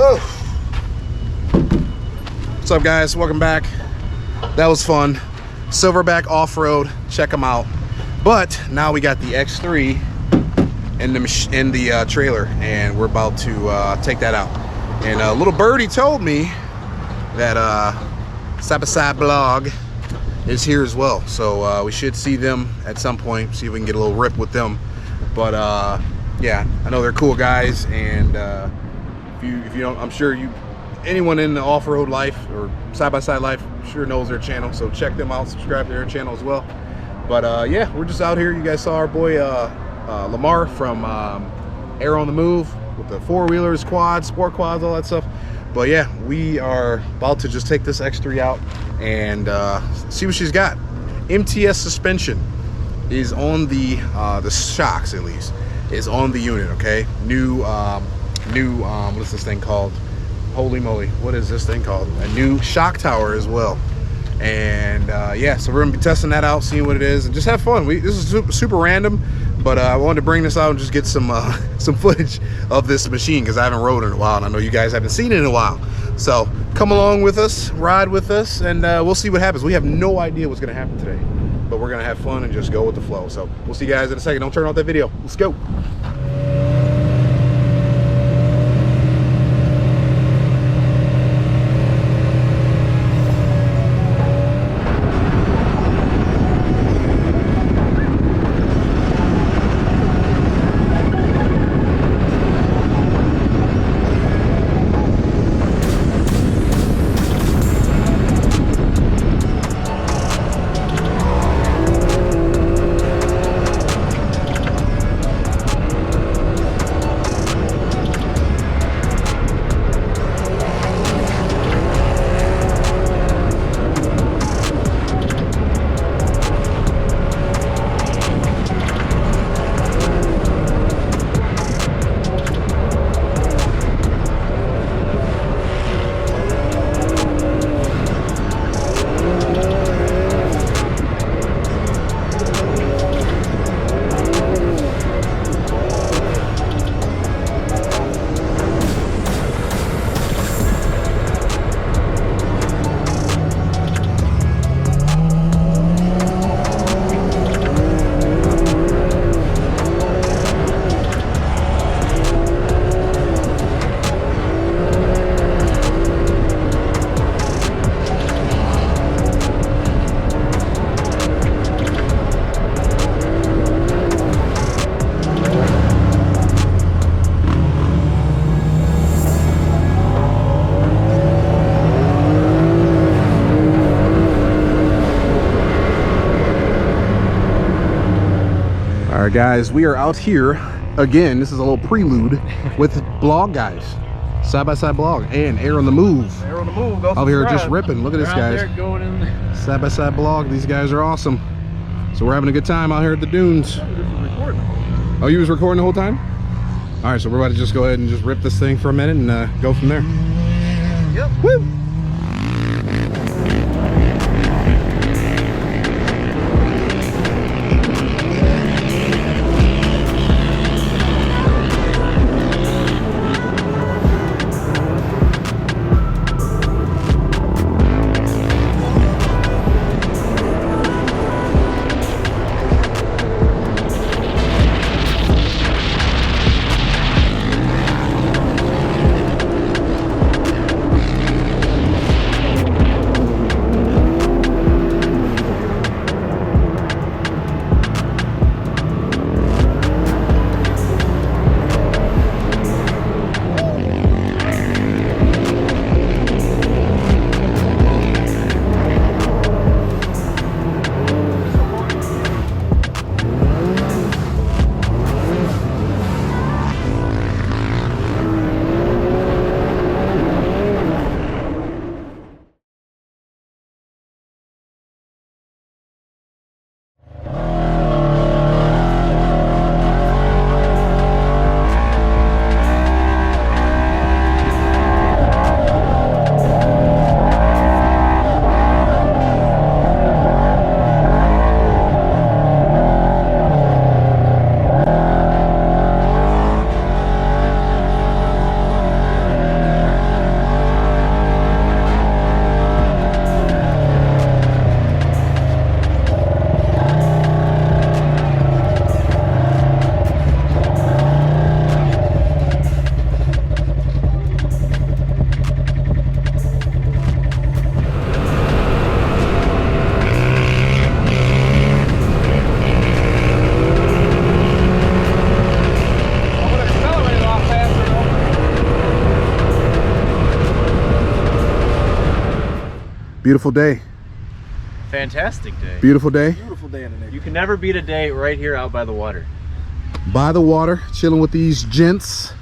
Oh. What's up, guys? Welcome back. That was fun. Silverback Offroad. Check them out. But now we got the X3 in the trailer, and we're about to take that out. And little birdie told me that Side-by-Side Blog is here as well, so we should see them at some point. See if we can get a little rip with them. But yeah, I know they're cool guys, and if you don't, I'm sure anyone in the off-road life or side-by-side life sure knows their channel, so check them out, subscribe to their channel as well. But yeah, we're just out here. You guys saw our boy Lamar from Air on the Move with the four-wheelers, quads, sport quads, all that stuff. But yeah, we are about to just take this X3 out and see what she's got. MTS suspension is on the shocks, at least, is on the unit, okay? New what is this thing called? Holy moly, what is this thing called? A new shock tower as well. And yeah, so we're gonna be testing that out, seeing what it is, and just have fun. This is super random, but I wanted to bring this out and just get some footage of this machine, because I haven't rode it in a while, and I know you guys haven't seen it in a while. So come along with us, ride with us, and we'll see what happens. We have no idea what's gonna happen today, but we're gonna have fun and just go with the flow. So we'll see you guys in a second. Don't turn off that video. Let's go. All right, guys, we are out here again. This is a little prelude with blog guys, Side-by-Side Blog and Air on the Move. Air on the Move. Go out here just ripping. Look at this, guys. Going in. Side-by-Side Blog. These guys are awesome. So we're having a good time out here at the dunes. Oh, you was recording the whole time? All right, so we're about to just go ahead and just rip this thing for a minute and go from there. Yep. Woo! Beautiful day. Fantastic day. Beautiful day. Beautiful day in the neighborhood. You can never beat a day right here out by the water. By the water, chilling with these gents.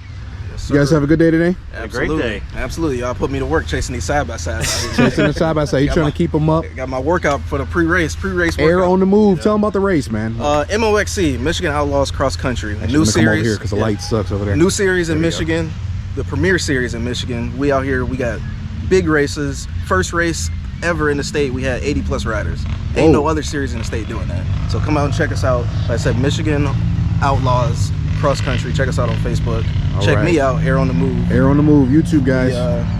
Yes, You guys have a good day today? Absolutely. A great day. Absolutely. Y'all put me to work chasing these side-by-sides. Chasing the side by side. You Got trying my- to keep them up? Got my workout for the pre-race workout. Air on the move. Tell them about the race, man. MOXC, Michigan Outlaws Cross Country. Actually, New let me come over series. here because the light sucks over there. New series in There we Michigan. The premier series in Michigan. We out here, we got big races. First race ever in the state, we had 80 plus riders. Ain't no other series in the state doing that. So come out and check us out. Like I said, Michigan Outlaws Cross Country. Check us out on Facebook. Check me out, Air on the Move. Air on the Move, YouTube guys.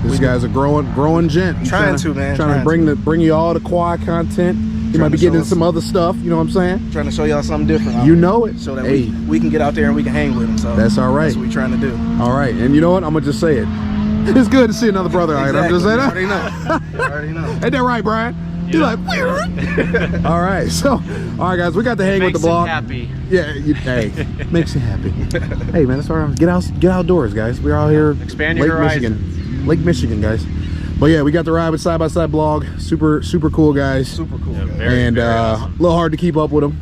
This guy's a growing gent. He's Trying to, man. Trying to bring you all the quad content. You might be getting some other stuff. You know what I'm saying? Trying to show y'all something different. You know it. So that we can get out there and we can hang with them. So That's all right. That's what we're trying to do. All right, and you know what? I'm gonna just say it. It's good to see another brother out here. I'm just saying that. You already know. Ain't that right, Brian? You're like, all right. So, all right, guys, we got to hang with the blog. Happy. Yeah, hey, makes you happy. Hey, man, that's all right. Get outdoors, guys. We're out here. Expand your Michigan, Lake Michigan, guys. But yeah, we got the ride with Side by Side blog. Super cool guys. Super cool. Yeah, guys. very A little hard to keep up with them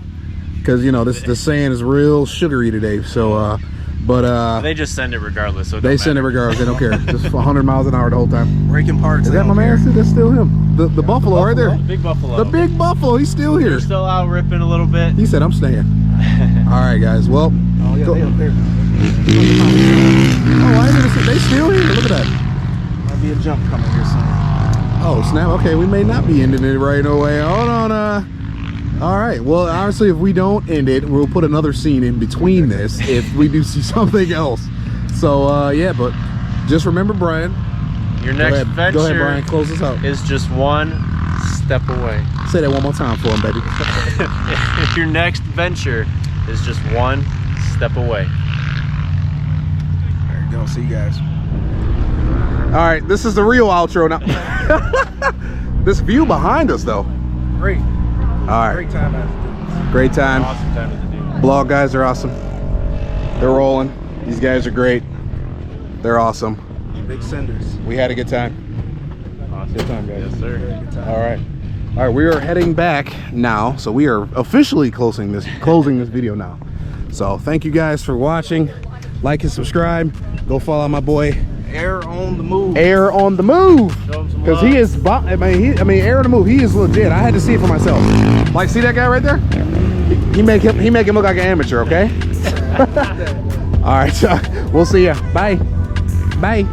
because you know the sand is real sugary today. So, they just send it regardless. So it they don't send it matter. regardless. They don't care. Just 100 miles an hour the whole time. Breaking parts. Is that my man? See, that's still him. The buffalo right there. Big buffalo. The big buffalo. He's still here. You're still out ripping a little bit. He said, "I'm staying." All right, guys. Well, Oh yeah, they up there. oh, I didn't see. They still here. Look at that. Might be a jump coming here soon. Oh snap. Okay, we may not be ending it right away. Hold on. All right. Well, honestly, if we don't end it, we'll put another scene in between this if we do see something else. So yeah, but just remember, Brian. Your next venture Go ahead, Brian. Close this out. is just one step away. Say that one more time for him, baby. Your next venture is just one step away. There you go. See you guys. All right, this is the real outro now. This view behind us, though. Great. All right, Great time after. great time. Awesome time to do. Blog guys are awesome. They're rolling. These guys are great. They're awesome. Big senders. We had a good time. Awesome. Good time, guys. Yes, sir. Good time. All right. All right, we are heading back now. So we are officially closing this video now. So thank you guys for watching. Like and subscribe. Go follow my boy Air on the Move. Air on the Move. Show him some Because love. he is, I mean, Air on the Move. He is legit. I had to see it for myself. Like, see that guy right there? He make him look like an amateur. Okay. All right. So we'll see ya. Bye. Bye.